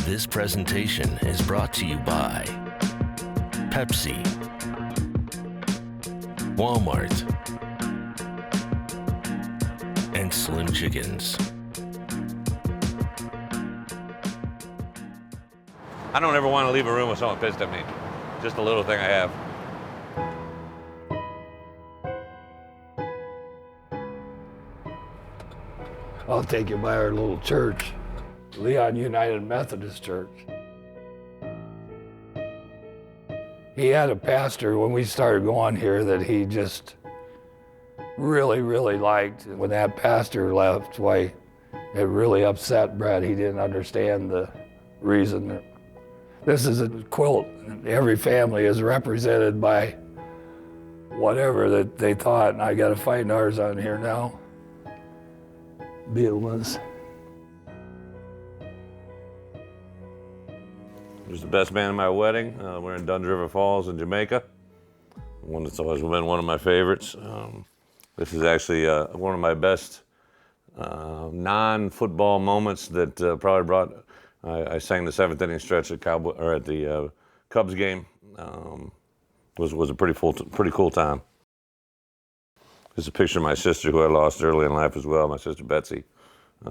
This presentation is brought to you by Pepsi, Walmart, and Slim Chickens. I don't ever want to leave a room with someone pissed at me. Just a little thing I have. I'll take you by our little church, Leon United Methodist Church. He had a pastor when we started going here that he just really, really liked. When that pastor left, why, it really upset Bret. He didn't understand the reason. This is a quilt. Every family is represented by whatever that they thought, and I got to find ours on here now. Bielema's. He was the best man at my wedding. We're in Duns River Falls in Jamaica. One that's always been one of my favorites. This is actually one of my best non-football moments that probably brought. I sang the seventh inning stretch at the Cubs game. Was a pretty cool time. This is a picture of my sister who I lost early in life as well. My sister Betsy.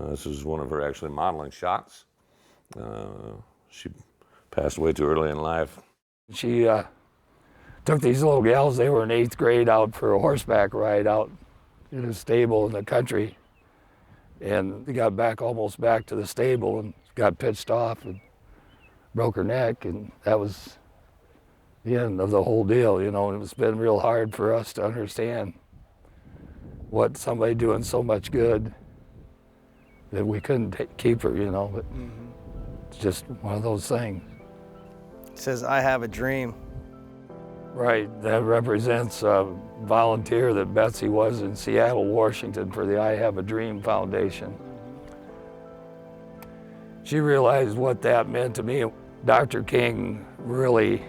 This is one of her actually modeling shots. She passed away too early in life. She took these little gals, they were in 8th grade, out for a horseback ride out in a stable in the country. And they got almost back to the stable and got pitched off and broke her neck. And that was the end of the whole deal, you know. And it's been real hard for us to understand what somebody doing so much good that we couldn't keep her, you know. But it's just one of those things. It says, I have a dream. Right, that represents a volunteer that Betsy was in Seattle, Washington for the I Have a Dream Foundation. She realized what that meant to me. Dr. King really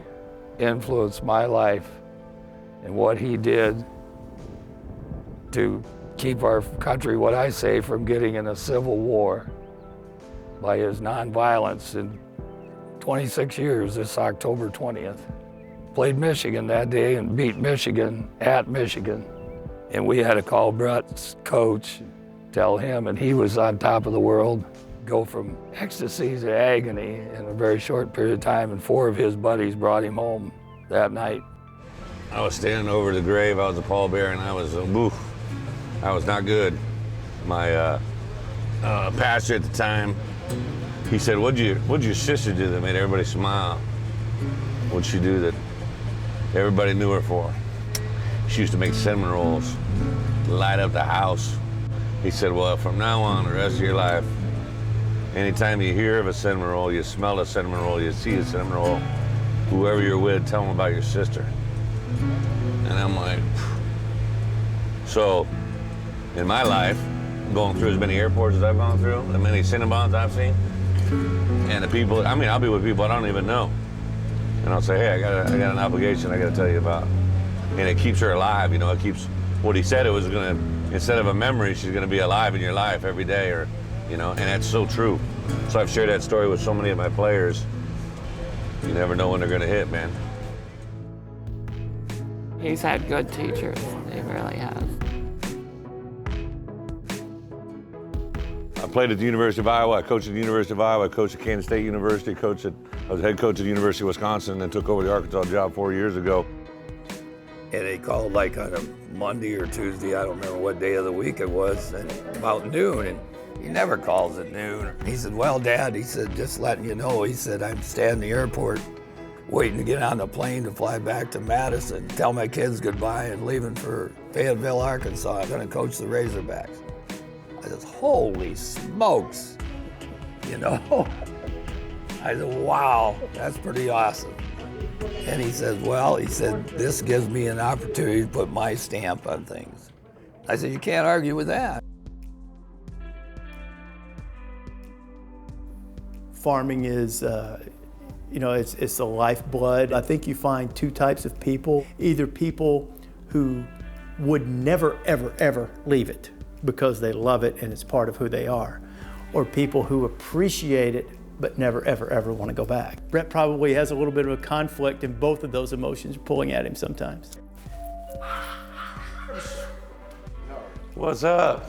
influenced my life and what he did to keep our country, what I say, from getting in a civil war by his nonviolence in 26 years this October 20th. Played Michigan that day and beat Michigan at Michigan. And we had to call Bret's coach, tell him, and he was on top of the world, go from ecstasy to agony in a very short period of time, and 4 of his buddies brought him home that night. I was standing over the grave. I was a pallbearer, and I was not good. My pastor at the time, he said, what'd your sister do that made everybody smile? What'd she do that everybody knew her for? She used to make cinnamon rolls, light up the house. He said, well, from now on, the rest of your life, anytime you hear of a cinnamon roll, you smell a cinnamon roll, you see a cinnamon roll, whoever you're with, tell them about your sister. And I'm like, phew. So in my life, going through as many airports as I've gone through, as many Cinnabons I've seen, and the people, I mean, I'll be with people I don't even know. And I'll say, hey, I got an obligation I got to tell you about. And it keeps her alive, you know, it keeps, what he said it was going to, instead of a memory, she's going to be alive in your life every day, or, you know, and that's so true. So I've shared that story with so many of my players. You never know when they're going to hit, man. He's had good teachers, he really has. I played at the University of Iowa, I coached at the University of Iowa, I coached at Kansas State University, I was head coach at the University of Wisconsin, and then took over the Arkansas job 4 years ago. And they called like on a Monday or Tuesday, I don't remember what day of the week it was, and about noon, and he never calls at noon. He said, well, Dad, he said, just letting you know, he said, I'm staying in the airport waiting to get on the plane to fly back to Madison, tell my kids goodbye and leaving for Fayetteville, Arkansas. I'm gonna coach the Razorbacks. I said, holy smokes, you know? I said, wow, that's pretty awesome. And he said, well, he said, this gives me an opportunity to put my stamp on things. I said, you can't argue with that. Farming is, you know, it's the lifeblood. I think you find 2 types of people, either people who would never, ever, ever leave it because they love it and it's part of who they are, or people who appreciate it but never, ever, ever want to go back. Bret probably has a little bit of a conflict in both of those emotions pulling at him sometimes. What's up?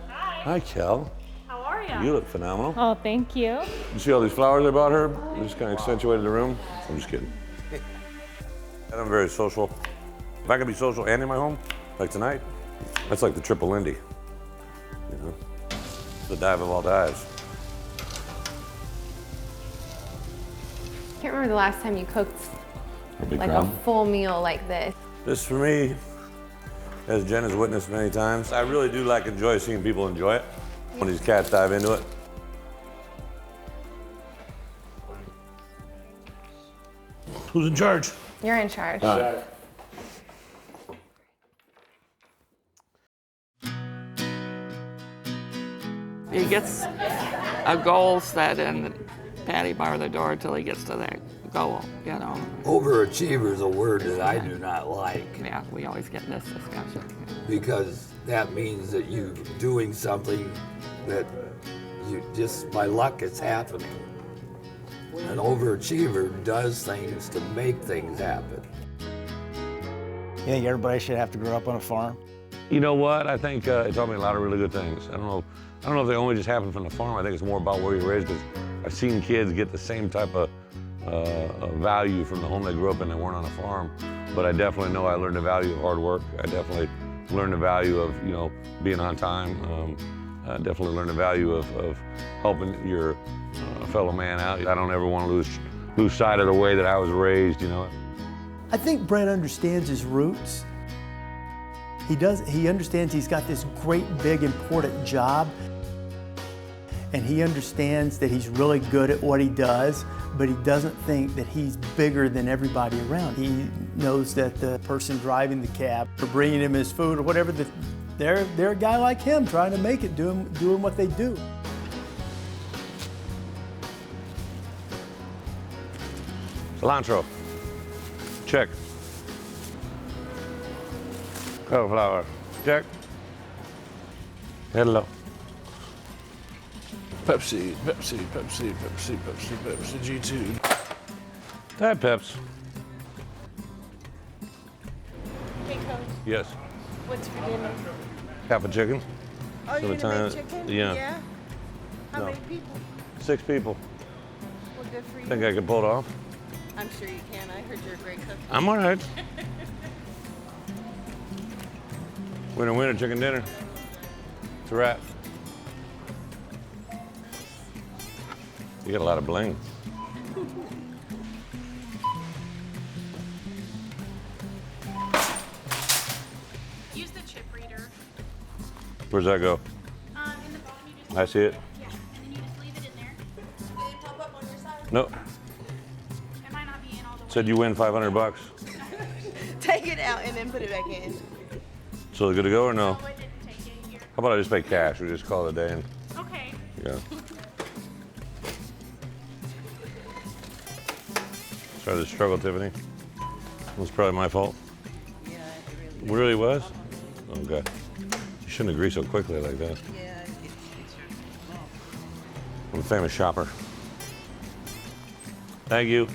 Hi. Hi, Kel. How are you? You look phenomenal. Oh, thank you. You see all these flowers I bought her? They just kind of accentuated the room. I'm just kidding. And I'm very social. If I could be social and in my home, like tonight, that's like the triple Lindy. You know, the dive of all dives. I can't remember the last time you cooked like crowd. a full meal like this. This for me, as Jen has witnessed many times, I really do enjoy seeing people enjoy it when these cats dive into it. Who's in charge? You're in charge. He gets a goal set and Patty bar the door till he gets to that goal, you know. Overachiever is a word that I do not like Yeah, we always get in this discussion. because that means that you're doing something that you just by luck it's happening. An overachiever does things to make things happen. You think everybody should have to grow up on a farm? You know what? I think it taught me a lot of really good things. I don't know if they only just happen from the farm. I think it's more about where you're raised, because I've seen kids get the same type of value from the home they grew up in that weren't on a farm. But I definitely know I learned the value of hard work. I definitely learned the value of, you know, being on time. I definitely learned the value of helping your fellow man out. I don't ever want to lose sight of the way that I was raised, you know. I think Bret understands his roots. He understands he's got this great, big, important job, and he understands that he's really good at what he does, but he doesn't think that he's bigger than everybody around. He knows that the person driving the cab or bringing him his food or whatever, they're a guy like him trying to make it, doing what they do. Cilantro. Check. Cauliflower. Check. Hello. Pepsi, Pepsi, Pepsi, Pepsi, Pepsi, Pepsi, G2. Diet Peps. Hey, Coach. Yes. What's for dinner? Half a chicken. Oh, you're the gonna make time- chicken? yeah. How No. many people? 6 people. Well, good for you. Think I could pull it off? I'm sure you can. I heard you're a great cook. I'm all right. Winner, winner, chicken dinner. It's a wrap. You got a lot of bling. Use the chip reader. Where's that go? In the bottom, you just I see it. yeah, and then you just leave it in there. Will it top up on your side? Nope. It might not be in all the way. Said you win $500. Take it out and then put it back in. So good to go or no? No, it didn't take it here. How about I just pay cash? We just call it a day and Okay. yeah. Sorry to struggle, Tiffany. It was probably my fault. Yeah, it Really was? Okay. You shouldn't agree so quickly like that. yeah, it's I'm a famous shopper. Thank you.